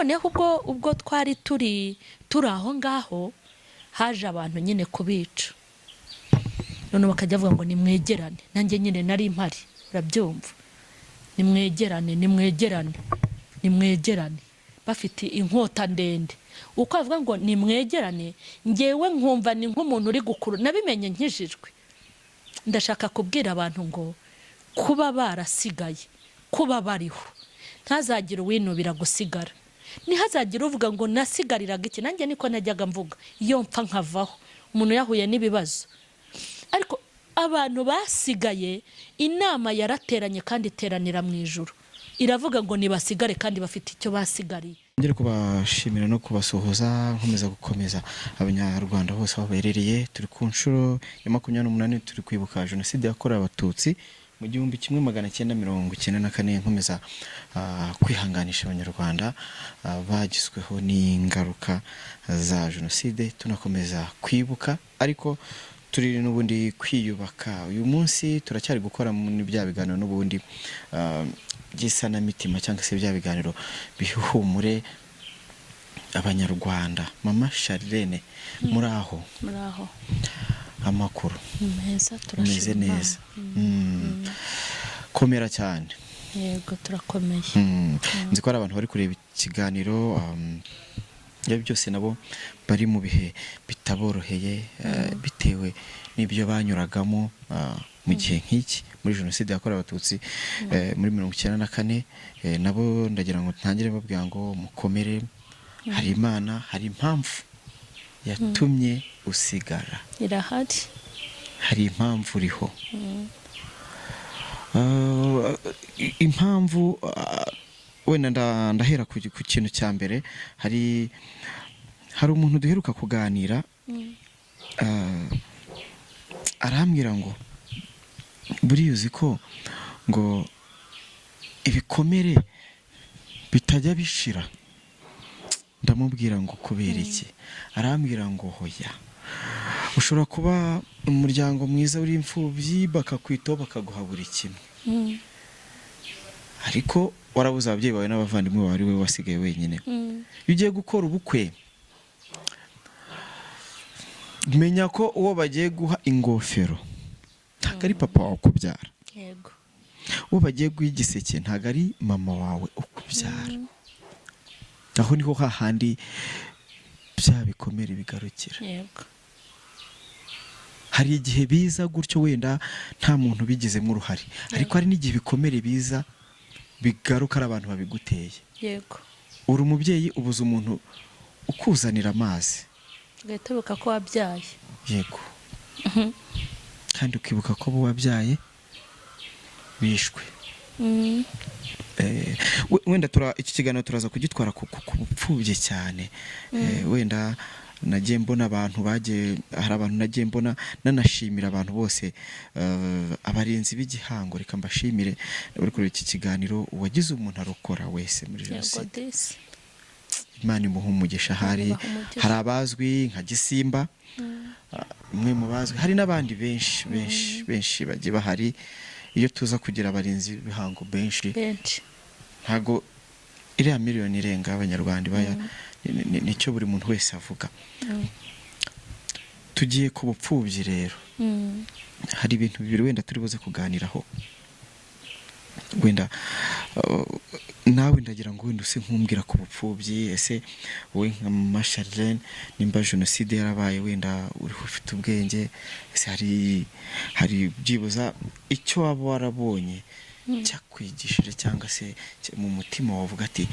noneho ubwo twari turi aho ngaho haje abantu nyine kubica, none bakajya bavuga ngo nimwegerane, nanjye nyine nari impari, urabyumva, nimwegerane bafite inkota ndende, uko avuga ngo nimwegerane, ngewe nkumva ni nk'umuntu uri gukuru, nabimenye nkijijwe. Ndashaka kubwira abantu ngo kuba barasigaye, kuba bariho, ntazagira uwinubira gusigara, ntihazagira uvuga ngo nasigariraga iki. Nanjye niko najyaga mvuga iyo mpfa nkavaho, umuntu yahuye n'ibibazo. Ariko abantu basigaye, inama yarateranye kandi iteranira mu ijuru, iravuga ngo nibasigare kandi bafite icyo basigariye. Ngere kubashimira no kubasuhuza, nkomeza gukomeza abanyarwanda bose baberereye. Turi ku nshuro ya 28 turi kwibuka jenoside yakorewe abatutsi mu 1994. Nkomeza kwihanganisha abanyarwanda bagizweho n'ingaruka za jenoside, tunakomeza kwibuka, ariko turi n'ubundi kwiyubaka. Uyu munsi turacyari gukora mu bya biganiro n'ubundi by'isanamitima cyangwa se bya biganiro bihumure abanyarwanda. Mama Charlene, muraho amakuru meza? turashimye neza. Komera cyane. Yego, turakomeye. Nzi ko ari abantu bari kureba ikiganiro, byose nabo bari mu bihe bitaboroheye bitewe n'ibyo banyuragamo mu gihe nk'iki muri jenoside yakorewe abatutsi muri 1994. Nabo ndagira ngo ntangire babwira ngo mukomere, hari Imana, hari impamvu yatumye usigara, irahari, hari impamvu uriho. Impamvu wenda ndahera ku kintu cya mbere. Hari umuntu duheruka kuganira, arambwira ngo buriya uzi ko ngo ibikomere bitajya bishira. Ndamubwira ngo kubera iki? Arambwira ngo hoya, ushobora kuba umuryango mwiza uri imfubyi bakakwitaho bakaguha buri kimwe, ariko warabuze ababyeyi bawe n'abavandimwe bawe, ari we wasigaye wenyine. Iyo ugiye gukora ubukwe, menya ko uwo bagiye guha ingofero ntabwo ari papa wawe ukubyara. Yego. Uwo bagiye guha igiseke ntabwo ari mama wawe ukubyara. Aho niho hahandi bya bikomere bigarukira. Yego. Hari igihe biza gutyo wenda nta muntu bigizemo uruhare, ariko hari n'igihe bikomere biza bigaruka ari abantu babiguteye. Yego. Uri umubyeyi, ubuze umuntu ukuzanira amazi, ugahita ko wabyaye. Yego. Kandi ukibuka ko bo wabyaye bishwe. Wenda iki kiganiro turaza kugitwara ku bupfubye cyane. Wenda nagiye mbona abantu hari abantu nagiye mbona nanashimira abantu bose, abarinzi b'igihango. Reka mbashimire uri kuri iki kiganiro, uwagize umuntu arokora wese muri jenoside. Imana imuha umugisha. Hari abazwi nka Gisimba, umwe mu bazwi, hari n'abandi benshi bagiye bahari. Iyo tuza kugira abarinzi b'ibihango benshi, ntago iriya miliyoni irenga abanyarwanda nicyo buri muntu wese avuga. Tugiye ku bupfubyi rero, hari ibintu bibiri wenda turi buze kuganiraho. Wenda nawe ndagira ngo wenda use nkumbwira ku bupfubyi. Ese wowe nka Mama Charlene, nimba jenoside yarabaye, wenda uri ufite ubwenge, ese hari byibuza icyo waba warabonye cyakwigishije, cyangwa se mu mutima wavuga ati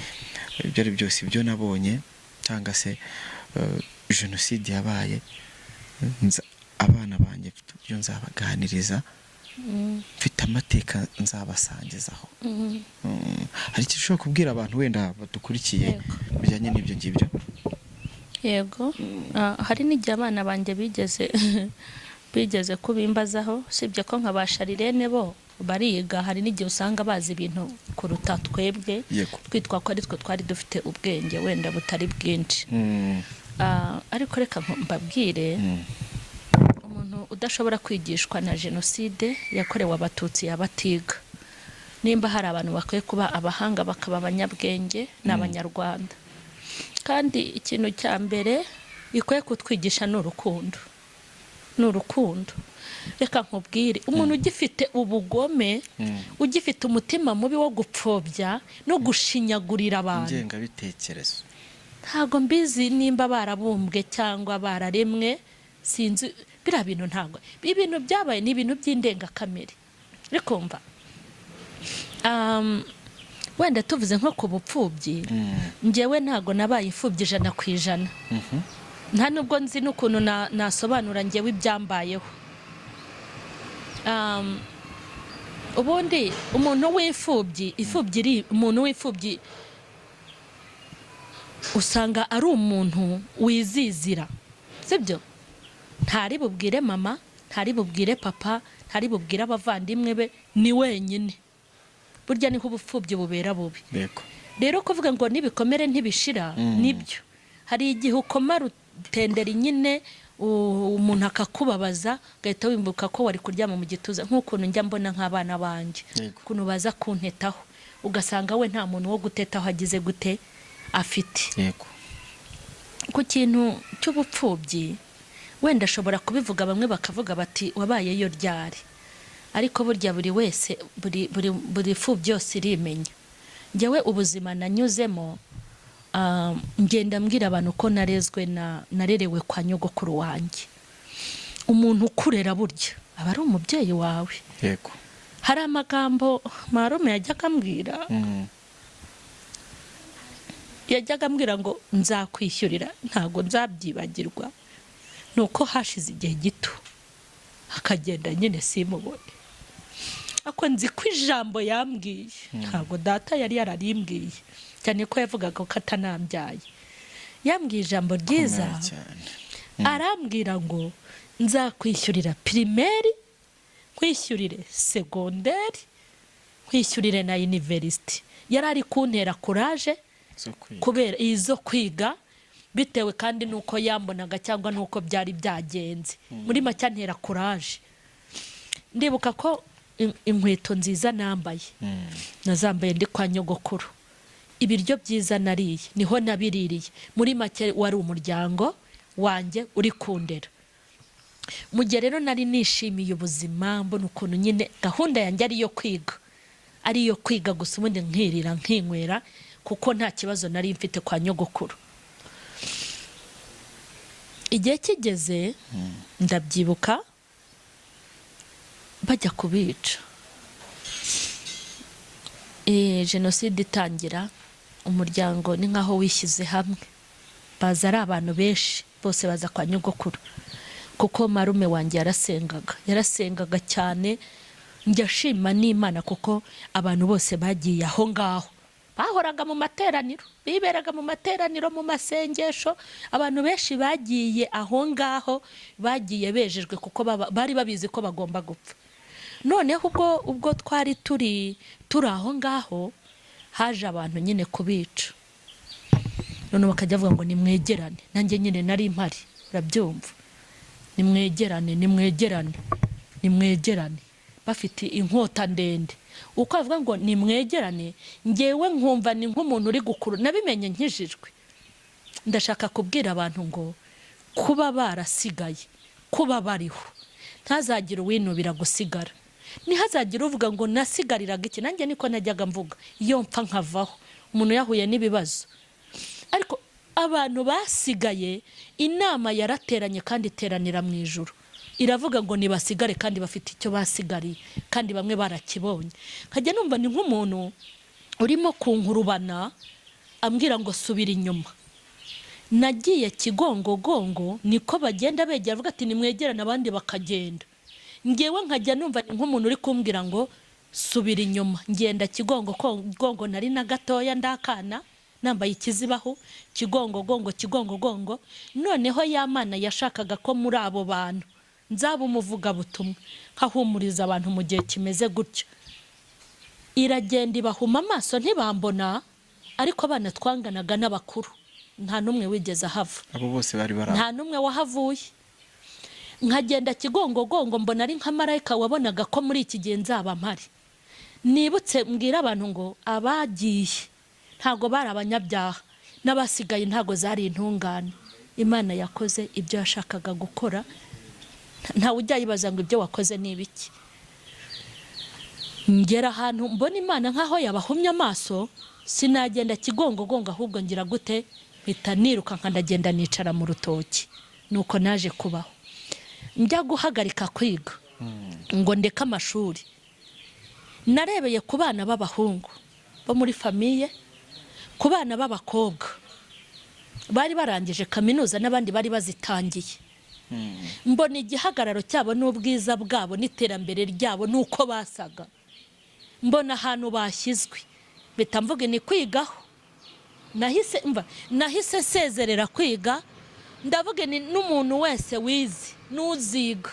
ibyo ari byose ibyo nabonye, cyangwa se jenoside yabaye, abana banjye byo nzabaganiriza, mfite amateka nzabasangizaho. Hari icyo ushobora kubwira abantu wenda badukurikiye bijyanye n'ibyo ngibyo? Yego. Hari n'igihe abana banjye bigeze kubimbazaho, sibye ko nka ba Charlene bo bariga. Hari n'igihe usanga bazi ibintu kuruta twebwe, twitwa ko ari twe twari dufite ubwenge wenda butari bwinshi. Ariko reka mbabwire, umuntu udashobora kwigishwa na jenoside yakorewe abatutsi yabatiga. Nimba hari abantu bakwiye kuba abahanga bakaba abanyabwenge n'abanyarwanda, kandi ikintu cya mbere bikwiye kutwigisha n'urukundo reka nkubwire umuntu ugifite ubugome ugifite umutima mubi wo gupfobya no gushinyagurira abantu ingengabitekerezo ntago mbizi nimba barabumbwe cyangwa bararemwe sinzi bira bintu ntago ibintu byabaye ni ibintu by'indengakamere rikumva wenda tuvuze nko ku bupfubyi njyewe ntago nabaye imfubyi 100%. Nta nubwo nzi n'ukuntu nasobanura njyewe ibyambayeho. Ubundi umuntu w'imfubyi umuntu w'imfubyi usanga ari umuntu wizizira, sibyo? Ntari bubwire mama, ntari bubwire papa, ntari bubwire abavandimwe be, ni wenyine. Burya ni ubupfubyi bubera bubi. Rero kuvuga ngo nibikomere ntibishira nibyo. Hari igihe ukomara utendera nyine umuntu akakubabaza gahita wimbuka ko wari kuryama mu gituza nk'ukuntu njya mbona nk'abana banje kuno baza kuntetaho ugasanga we nta muntu wo gutetaho agize gute afite. Ku kintu cy'ubupfubyi wenda ashobora kubivuga bamwe bakavuga bati wabaye yo ryari, ariko burya buri wese buri fubyi yose irimenya. Njyewe ubuzima nanyuzemo ngenda mbwira abantu ko narerewe kwa nyogokuru wanjye. Umuntu ukurera burya aba ari umubyeyi wawe. Hari amagambo marume yajyaga ambwira ngo nzakwishyurira, ntago nzabyibagirwa. Nuko hashize igihe gito akagenda nyine simubone, ako nzi ko ijambo yambwiye ntago data yari yararimbwiye cyane ko yavugaga ko atanambyaye. Yambwiye ijambo ryiza, arambwira ngo nzakwishyurira primaire, kwishyurire secondaire, kwishyurire na university. Yari ari kuntera courage kubera izo kwiga bitewe kandi nuko yambonaga cyangwa nuko byari byagenze. Muri make ntera courage. Ndibuka ko inkweto nziza nambaye nazambaye ndi kwa nyogokuru. Ibiryo byiza nariye niho nabiririye. Muri make wari umuryango wanjye uri kundera. Mu gihe rero nari nishimiye ubuzima, mbona ukuntu nyine gahunda yanjye ariyo kwiga gusa ubundi nkirira nkinywera kuko nta kibazo nari mfite kwa nyogokuru. Igihe kigeze ndabyibuka bajya kubica. Jenoside itangira, umuryango ni nkaho wishyize hamwe, baza ari abantu benshi bose baza kwa nyogokuru kuko marume wanjye yarasengaga cyane. Njyashima n'Imana kuko abantu bose bagiye aho ngaho, bahoraga mu materaniro, biberaga mu materaniro, mu masengesho. Abantu benshi bagiye aho ngaho bagiye bejejwe kuko bari babizi ko bagomba gupfa. Noneho ubwo twari turi aho ngaho haje abantu nyine kubica. None bakajya avuga ngo nimwegerane, nanjye nyine nari mpari, urabyumva, nimwegerane bafite inkota ndende. Uko avuga ngo nimwegerane, ngewe nkumva ni nk'umuntu uri gukuru, nabimenye nkijijwe. Ndashaka kubwira abantu ngo kuba barasigaye, kuba bariho, ntazagira uwinubira gusigara. Ntihazagira uvuga ngo nasigariraga iki. Nanjye niko najyaga mvuga iyo mpfa nkavaho, umuntu yahuye n'ibibazo. Ariko abantu basigaye, inama yarateranye kandi iteranira mu ijuru, iravuga ngo nibasigare kandi bafite icyo basigariye kandi bamwe barakibonye. Nkajya numva ni nk'umuntu urimo kunkurubana ambwira ngo subira inyuma. Nagiye kigongogongo, niko bagenda begera avuga ati nimwegerane, abandi bakagenda. Ngewe nkajya numva ni nk'umuntu uri kumbwira ngo subira inyuma. Ngenda kigongogongo, nari na gatoya ndakana nambaye ikizibaho, kigongogongo. Noneho ya Mana yashakaga ko muri abo bantu nzaba umuvuga butumwa, nkahumuriza abantu mu gihe kimeze gutyo. Iragenda ibahuma amaso ntibambona, ariko abana twanganaga n'abakuru nta numwe wigeze ahava. Abo bose bari bara, nta numwe wahavuye. Nkagenda kigongogongo, mbona ari nka marayika wabonaga ko muri iki gihe nzaba mpari. Nibutse mbwira abantu ngo abagiye ntago bari abanyabyaha, n'abasigaye ntago zari intungane. Imana yakoze ibyo yashakaga gukora, ntawe ujya yibaza ngo ibyo wakoze ni ibiki. Ngera ahantu mbona Imana nkaho yabahumye amaso, sinagenda kigongogonga, ahubwo ngira gute, mpita niruka nkandagenda nicara mu rutoki. Nuko naje kubaho, njya guhagarika kwiga ngo ndeke amashuri. Narebeye ku bana b'abahungu bo muri famiye, ku bana b'abakobwa bari barangije kaminuza n'abandi bari bazitangiye. Mbona igihagararo cyabo n'ubwiza bwabo n'iterambere ryabo nuko basaga. Mbona ahantu bashyizwe, mpita mvuga ni kwigaho. Nahise sezerera kwiga, ndavuga ni n'umuntu wese wize n'uziga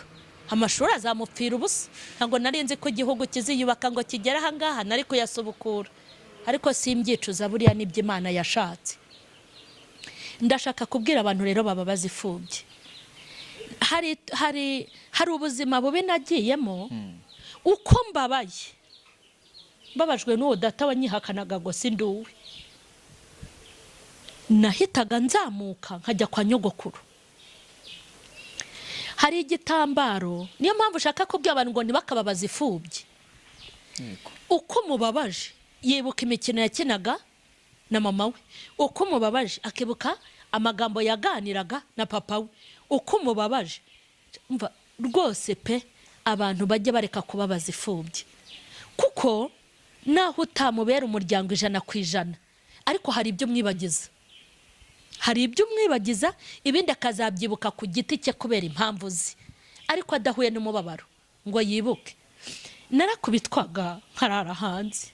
amashuri azamupfira ubusa. Ntabwo nari nzi ko igihugu kiziyubaka ngo kigere aha ngaha, nari kuyasubukura, ariko simbyicuza, buriya nibyo Imana yashatse. Ndashaka kubwira abantu rero baba bazifubye, hari ubuzima bubi nagiyemo, uko mbabaye, mbabajwe n'uwo data wanyihakanaga ngo sinduwe, nahitaga nzamuka nkajya kwa nyogokuru. Hari igitambaro, niyo mpamvu ushaka kubwira abantu ngo ntibakababaze ifubye. Uko mubabaje yibuka imikino yakinaga na mama we, uko mubabaje akibuka amagambo yaganiraga na papa we, uko mubabaje. Umva rwose pe, abantu bajye bareka kubabaza ifubye, kuko naho utamubera umuryango 100%, ariko hari ibyo mwibagiza, ibindi akazabyibuka ku giti cye kubera impamvu ze, ariko adahuye n'umubabaro ngo yibuke. Narakubitwaga nkarara hanze,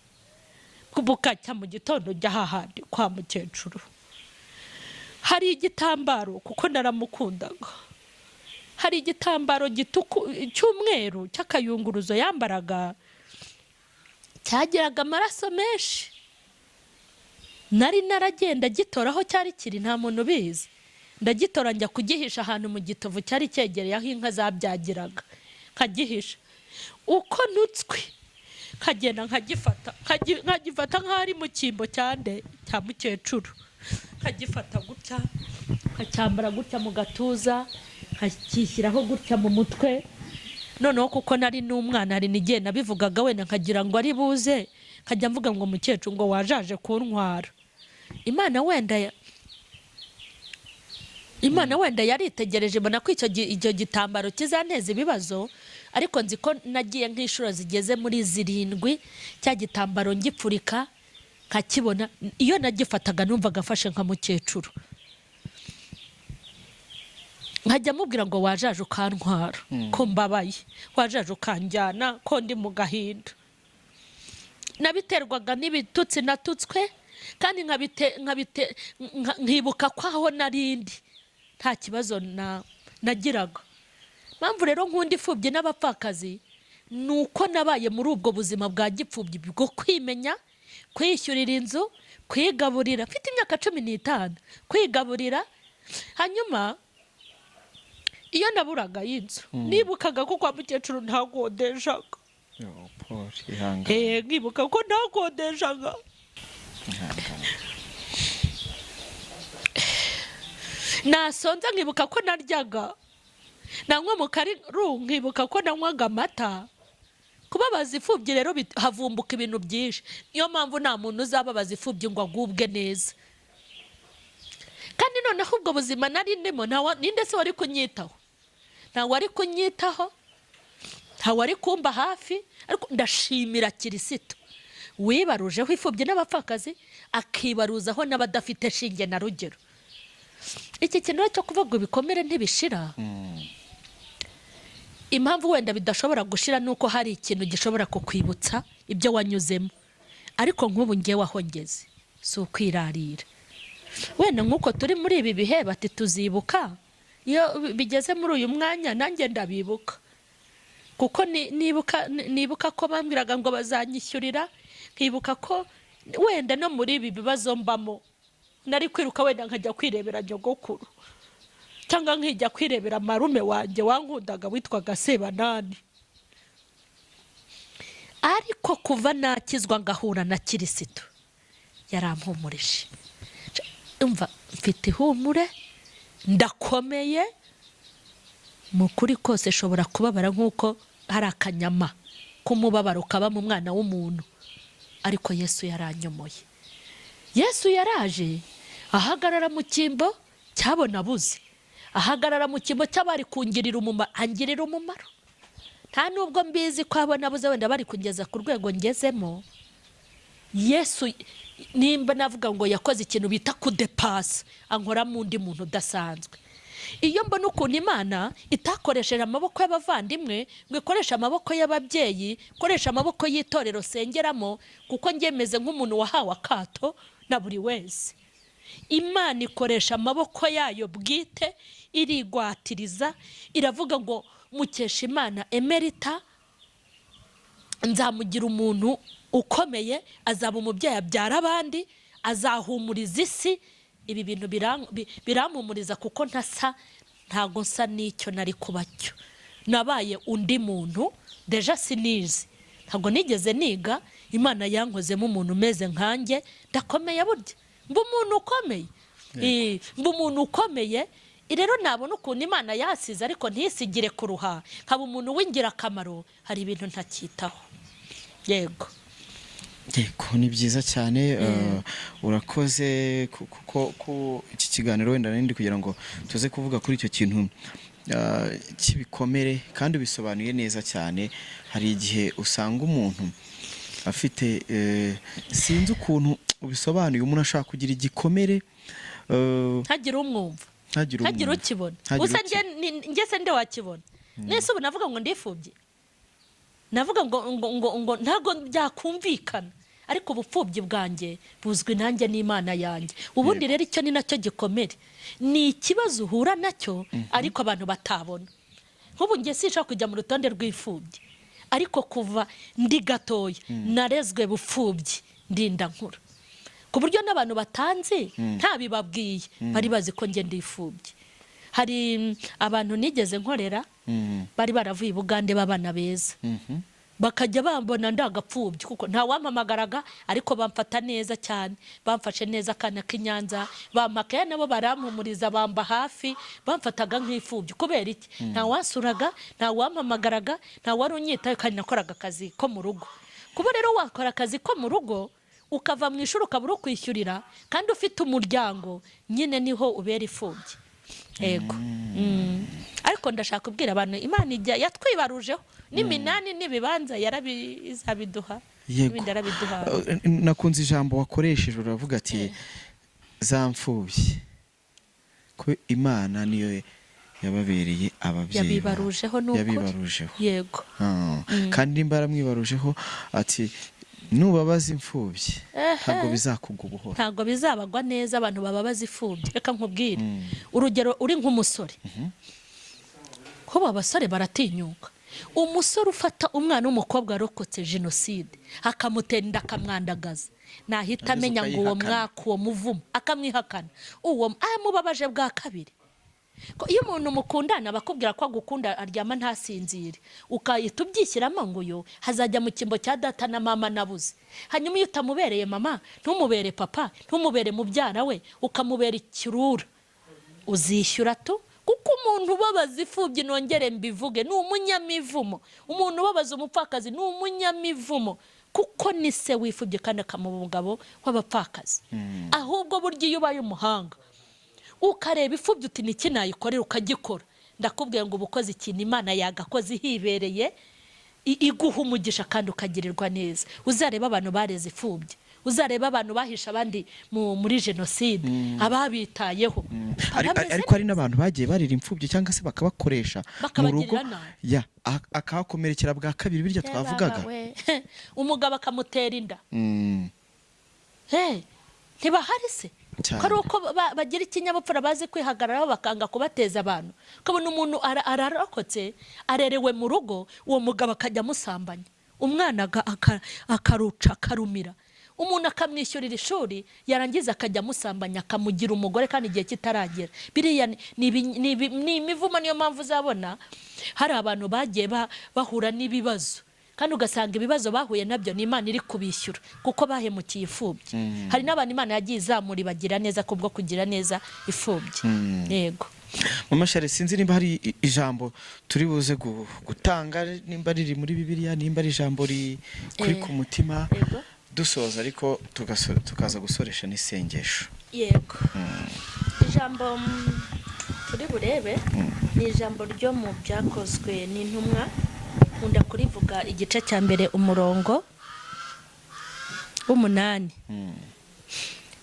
kubukacya mu gitondo njya hahandi kwa mukecuru. Hari igitambaro, kuko naramukundaga, hari igitambaro cy'umweru cy'akayunguruzo yambaraga, cyagiraga amaraso menshi. Nari naragenda gitoraho cyari kiri, nta muntu bizi. Ndagitora njya kugihisha ahantu mu gitovu cyari cyegereye aho inka zabyagiraga, nkagihisha. Uko nutswe nkagenda nkagifata nk'ari mu cyimbo cyande cya mukecuru, nkagifata gutya, nkacyambara gutya mu gatuza, nkakishyiraho gutya mu mutwe. Noneho kuko nari n'umwana, hari n'igihe nabivugaga wenda nkagira ngo ari buze, nkajya mvuga ngo mukecuru ngo wajaje kuntwara. Imana wenda yaritegereje, mbona ko icyo gitambaro kizanteza ibibazo, ariko nzi ko nagiye nk'inshuro zigeze muri 7 cya gitambaro ngipfurika nkakibona. Iyo nagifataga numvaga afashe nka mukecuru, nkajya mubwira ngo wajaje ukantwara, ko mbabaye, wajaje ukanjyana, ko ndi mu gahinda. Nabiterwaga n'ibitutsi natutswe, kandi nkibuka ko aho narindi nta kibazo nagiraga. Mpamvu rero nk'undi ifubye n'abapfakazi, nuko nabaye muri ubwo buzima bwa gipfubyi bwo kwimenya, kwishyurira inzu, kwigaburira. Mfite imyaka 15, kwigaburira. Hanyuma iyo naburaga y'inzu, nibukaga ko kwa mukecuru ntagodeshaga. Nkibuka ko ntagodeshaga. Nasonza nkibuka ko naryaga, nanywa mu kariru nkibuka ko nanywaga amata. Kubabaza ifubyi rero havumbuka ibintu byinshi. Niyo mpamvu nta muntu uzababaza ifubyi ngo agubwe neza. Kandi noneho ubwo buzima nari ndimo, ninde se wari kunyitaho? Ntawe wari kunyitaho, ntawe wari kumba hafi. Ariko ndashimira Kirisito wibarujeho ifubyi n'abapfakazi, akibaruzaho n'abadafite shinge na rugero. Iki kintu cyo kuvuga ibikomere ntibishira, impamvu wenda bidashobora gushira nuko hari ikintu gishobora kukwibutsa ibyo wanyuzemo. Ariko nk'ubu ngewe aho ngeze si ukwirarira. Wenda nk'uko turi muri ibi bihe bati tuzibuka, iyo bigeze muri uyu mwanya nanjye ndabibuka, kuko nibuka ko bambwiraga ngo bazanyishyurira, nkibuka ko wenda no muri ibi bibazo mbamo nari kwiruka wenda nkajya kwirebera nyogokuru, cyangwa nkijya kwirebera marume wanjye wankundaga witwaga Sebanani. Ariko kuva nakizwa ngahura na Kirisito, yarampumurije. umva mfite ihumure, ndakomeye, mu kuri kose shobora kubabara nk'uko hari akanyama k'umubabaro kaba mu mwana w'umuntu, ariko Yesu yaranyomoye. Yesu yaraje ahagarara mu cyimbo cyabona abuze, ahagarara mu cyimbo cy'abari kungirira umumaro, angirira umumaro. Nta nubwo mbizi ko abona abuze wenda bari kugeza ku rwego ngezemo. Yesu nimba navuga ngo yakoze ikintu bita kudepasa, ankora mu undi muntu udasanzwe. Iyo mbona ukuntu Imana itakoresheje amaboko y'abavandimwe, ngo ikoresha amaboko y'ababyeyi, ikoresha amaboko y'itorero sengeramo, kuko ngemeze nk'umuntu wahawe akato na buri wese. Imana ikoresha amaboko yayo bwite, irigwatiriza, iravuga ngo mukesha Imana Emerita nzamugira umuntu ukomeye, azaba umubyeyi abyara abandi, azahumuriza isi. Ibi bintu birampumuriza kuko ntago nsa n'icyo nari kuba cyo. Nabaye undi muntu, deja sinizi, ntago nigeze niga. Imana yankozemo umuntu umeze nkanjye, ndakomeye burya, mba umuntu ukomeye, mba umuntu ukomeye. Rero nabona ukuntu Imana yasize ariko ntisigire ku ruha, nkaba umuntu w'ingirakamaro, hari ibintu ntakitaho. Yego ni byiza cyane. Urakoze kuko iki kiganiro wenda nindi kugira ngo tuze kuvuga kuri icyo kintu cy'ibikomere, kandi bisobanuye neza cyane. Hari igihe usanga umuntu afite sinzi ukuntu ubisobanuye, umuntu ashaka kugira igikomere ntagire umwumva, ntagire ukibona. Gusa njye se nde wakibona? Nese ubu navuga ngo ndifubye, navuga ngo ntago byakumvikana, ariko ubupfubyi bwanjye buzwi nanjye n'Imana yanjye. Ubundi rero icyo ni nacyo gikomere, ni ikibazo uhura nacyo ariko abantu batabona. Nk'ubu njye sinshaka kujya mu rutonde rw'imfubyi, ariko kuva ndi gatoya narezwe bupfubyi ndinda nkura, ku buryo n'abantu batanzi ntabibabwiye bari bazi ko njye ndifubye. Hari abantu nigeze nkorera bari baravuye i Bugande b'abana beza, bakajya bambona ndagapfubye kuko nta wampamagaraga, ariko bamfata neza cyane, bamfashe neza akana k'Inyanza, bampakaye nabo barampumuriza, bamba hafi, bamfataga nk'imfubyi. Kubera iki? Nta wansuraga, nta wampamagaraga, nta wari unyitaye, kandi nakoraga akazi ko mu rugo. Kuba rero wakora akazi ko mu rugo ukava mu ishuri ukabura ukwishyurira kandi ufite umuryango, nyine niho ubera imfubyi. Yego. Ariko ndashaka kubwira abantu Imana yatwibarujeho n'iminani n'ibibanza yarabizabiduha, ibindi yarabiduha. Nakunze ijambo wakoresheje, uravuga ati za mfubyi ko Imana niyo yababereye ababyeyi, yabibarujeho nuko yabibarujeho. Yego. Kandi nimba yaramwibarujeho ati nubabaza imfubyi ntabwo bizakugwa ubuhoro, ntabwo bizabagwa neza abantu bababaza imfubyi. Reka nkubwire urugero, uri nk'umusore, kuba abasore baratinyuka. Umusore ufata umwana w'umukobwa warokotse jenoside akamutera inda akamwandagaza, nahita amenya ngo uwo mwaka, uwo muvumo, akamwihakana, uwo amubabaje bwa kabiri. Iyo umuntu mukundana bakubwira ko agukunda aryama ntasinzire, ukahita ubyishyiramo ngo yo hazajya mu cyimbo cya data na mama nabuze. Hanyuma iyo utamubereye mama, ntumubere papa, ntumubere mubyara we, ukamubera ikirura, uzishyura tu. Kuko umuntu ubabaza imfubyi, nongere mbivuge, ni umunyamivumo. Umuntu ubabaza umupfakazi ni umunyamivumo, kuko ni se wifubye kandi akamuba umugabo w'abapfakazi. Ahubwo burya iyo ubaye umuhanga ukareba imfubyi uti niki nayikorera ukagikora, ndakubwiye ngo ubukoze ikintu Imana yagakoze hibereye, iguha umugisha kandi ukagirirwa neza. Uzareba abantu bareze imfubyi, uzareba abantu bahisha abandi muri jenoside, ababitayeho. Ariko hari n'abantu bagiye barira imfubyi cyangwa se bakabakoresha mu rugo, akahakomerekera bwa kabiri, birya twavugaga. Umugabo akamutera inda, ntibahari se? Kari uko bagira ikinyabupfura, bazi kwihagararaho, bakanga kubateza abantu. Ukabona umuntu ararokotse, arerewe mu rugo, uwo mugabo akajya amusambanya, umwana akaruca akarumira, umuntu akamwishyurira ishuri, yarangiza akajya amusambanya, akamugira umugore kandi igihe kitaragera. Biriya ni imivumo. Niyo mpamvu uzabona hari abantu bagiye bahura n'ibibazo kandi ugasanga ibibazo bahuye nabyo ni Imana iri kubishyura kuko bahemukiye ifubyi. Hari n'abantu Imana yagiye izamura bagira neza kubwo kugira neza ifubyi. Yego Mama Charlene, sinzi nimba hari ijambo turi buze gutanga, nimba riri muri Bibiliya, nimba ari ijambo kuri ku mutima dusoza, ariko tukaza gusoresha n'isengesho. Yego ijambo turi burebe ni ijambo ryo mu Byakozwe n'Intumwa, nkunda kurivuga igice cya mbere umurongo w'8.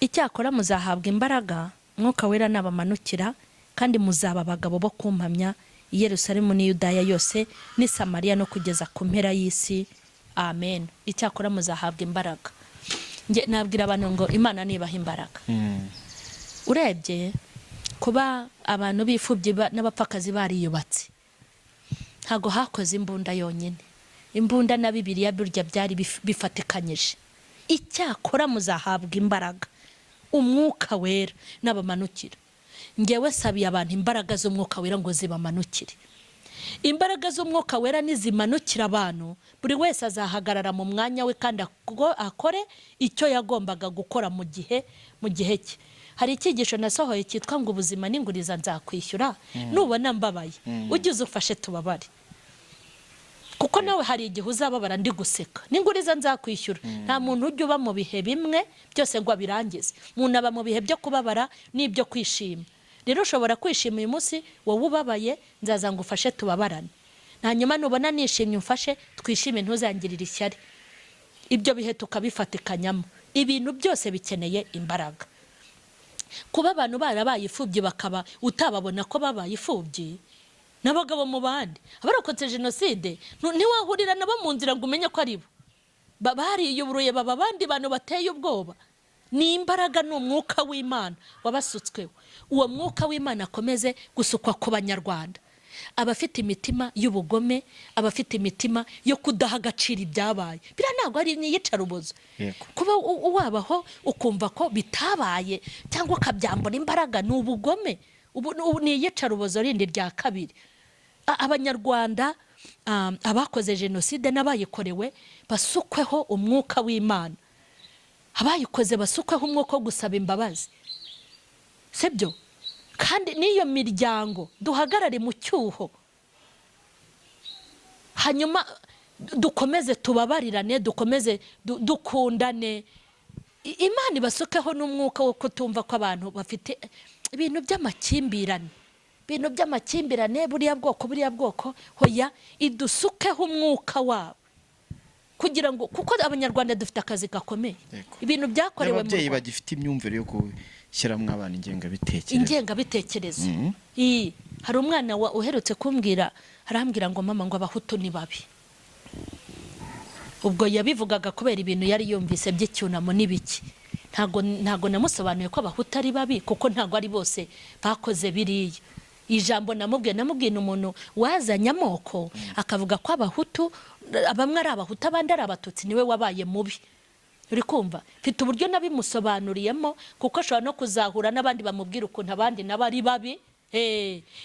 Icyakora muzahabwa imbaraga Mwuka Wera nabamanukira, kandi muzaba abagabo bo kumpamya i Yerusalemu n'i Yudaya yose n'i Samariya no kugeza ku mpera y'isi. Amen. Icyakora muzahabwa imbaraga. Nge nabwira abantu ngo Imana nibaha imbaraga. Urebye kuba abantu bifubye n'abapfakazi bariyubatse, ntago hakoze imbunda yonyine. Imbunda na Bibiliya burya byari bifatikanyije. Icyakora muzahabwa imbaraga Umwuka Wera nabamanukira. Ngewe sabiye abantu imbaraga z'Umwuka Wera ngo zibamanukire. Imbaraga z'Umwuka Wera nizimanukira abantu, buri wese azahagarara mu mwanya we kandi akore icyo yagombaga gukora mu gihe cye. Hari icyigisho nasohoye cyitwa ngo ubuzima n'inguriza nzakwishyura, nubona mbabaye ugize ufashe tubabare, kuko nawe hari igihe uzababara ndi guseka. N'inguriza nzakwishyura. Nta muntu ujya uba mu bihe bimwe byose ngo abirangize. Umuntu aba mu bihe byo kubabara n'ibyo kwishima. Rero ushobora kwishima uyu munsi wowe ubabaye, nzaza ngo ufashe tubabarane. Hanyuma nubona nishimye umfashe twishime, ntuzangirire ishyari. Ibyo bihe tukabifatikanyamo. Ibintu byose bikeneye imbaraga. Kuba abantu barabaye ifubyi bakaba utababona ko babaye ifubyi, n'abagabo mu bandi abarokotse jenoside ntiwahurira nabo mu nzira ngo umenye ko ari bo bariyuburuye, baba abandi bantu bateye ubwoba. Ni imbaraga n'Umwuka w'Imana wabasutsweho. Uwo Mwuka w'Imana akomeze gusukwa ku Banyarwanda, abafite imitima y'ubugome, abafite imitima yo kudaha agaciro ibyabaye. Bira ntabwo ari iyicarubozo. Kuba wabaho ukumva ko bitabaye cyangwa ukabyambura imbaraga ni ubugome. Ubu ni iyicarubozo rindi rya kabiri. Abanyarwanda abakoze jenoside n'abayikorewe basukweho Umwuka w'Imana. Abayikoze basukweho umwuka wo gusaba imbabazi. Sebyo kandi n'iyo miryango duhagarare mu cyuho, hanyuma dukomeze tubabarirane, dukomeze dukundane. Imana ibasukeho n'umwuka wo kutumva ko abantu bafite ibintu by'amakimbirane, buriya bwoko hoya, idusukeho umwuka wabo kugira ngo, kuko Abanyarwanda dufite akazi gakomeye. Ibintu byakorewe mu ababyeyi bagifite imyumvire yo gushyiramo abana ingengabitekerezo. Hari umwana uherutse kumbwira, arambwira ngo mama ngo abahutu ni babi. Ubwo yabivugaga kubera ibintu yari yumvise by'icyunamo n'ibiki. Ntago namusobanuye ko abahutu ari babi, kuko ntago ari bose bakoze biriya. Ijambo namubwiye umuntu wazanye amoko akavuga ko abahutu bamwe ari abahutu abandi ari abatutsi niwe wabaye mubi. Uri kumva? Mfite uburyo nabimusobanuriyemo, kuko ashobora no kuzahura n'abandi bamubwira ukuntu abandi nabari babi.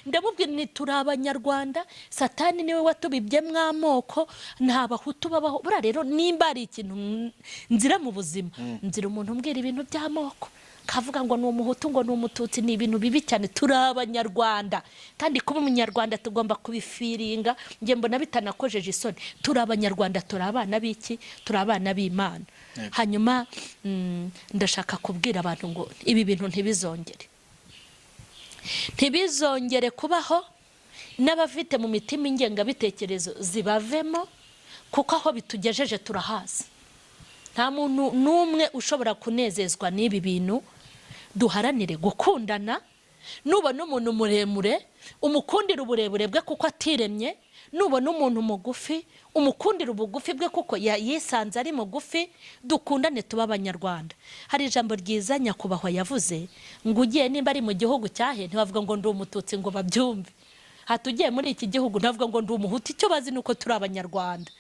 Ndamubwira ni turi Abanyarwanda, Satani niwe watubibye mw'amoko, nta bahutu babaho. Bura rero nimba ari ikintu nzira mu buzima, nzira umuntu umbwira ibintu by'amoko, kavuga ngo ni umuhutu ngo ni umututsi, ni ibintu bibi cyane. Turi Abanyarwanda, kandi kuba Umunyarwanda tugomba kubifiringa. Nge mbona bitanakojeje isoni. Turi Abanyarwanda, turi abana b'iki? Turi abana b'Imana. Hanyuma ndashaka kubwira abantu ngo ibi bintu ntibizongere kubaho. N'abafite mu mitima ingengabitekerezo zibavemo, kuko aho bitugejeje turahazi. Nta muntu n'umwe ushobora kunezezwa n'ibi bintu. Duharanire gukundana. Nubona umuntu muremure umukundira uburebure bwe kuko atiremye. Nubona umuntu mugufi umukundira ubugufi bwe kuko yisanze ari mugufi. Dukundane tuba Abanyarwanda. Hari ijambo ryiza nyakubahwa yavuze ngo ugiye nimba ari mu gihugu cyahe ntibavuga ngo ndi umututsi ngo babyumve. Hatugiye muri iki gihugu ntavuga ngo ndi umuhutu. Icyo bazi nuko turi Abanyarwanda.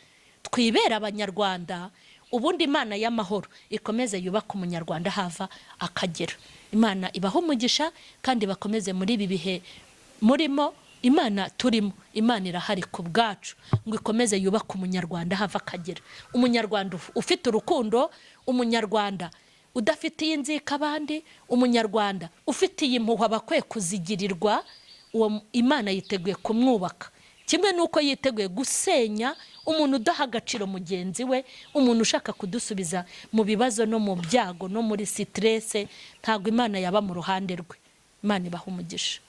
Twibera Abanyarwanda. Ubundi Imana y'amahoro ikomeze yubaka Umunyarwanda hava akagera. Imana ibaho umugisha kandi bakomeze muri ibi bihe murimo imana turimo, imana irahari ku bwacu ngo ikomeze yubake umunyarwanda hava akagera, umunyarwanda ufite urukundo, umunyarwanda udafitiye inzika abandi, umunyarwanda ufitiye impuhwe abakwiye kuzigirirwa, uwo imana yiteguye kumwubaka, kimwe nuko yiteguye gusenya umuntu udaha agaciro mugenzi we, umuntu ushaka kudusubiza mu bibazo no mu byago no muri stress. Ntabwo imana yaba mu ruhande rwe. Imana ibaha umugisha.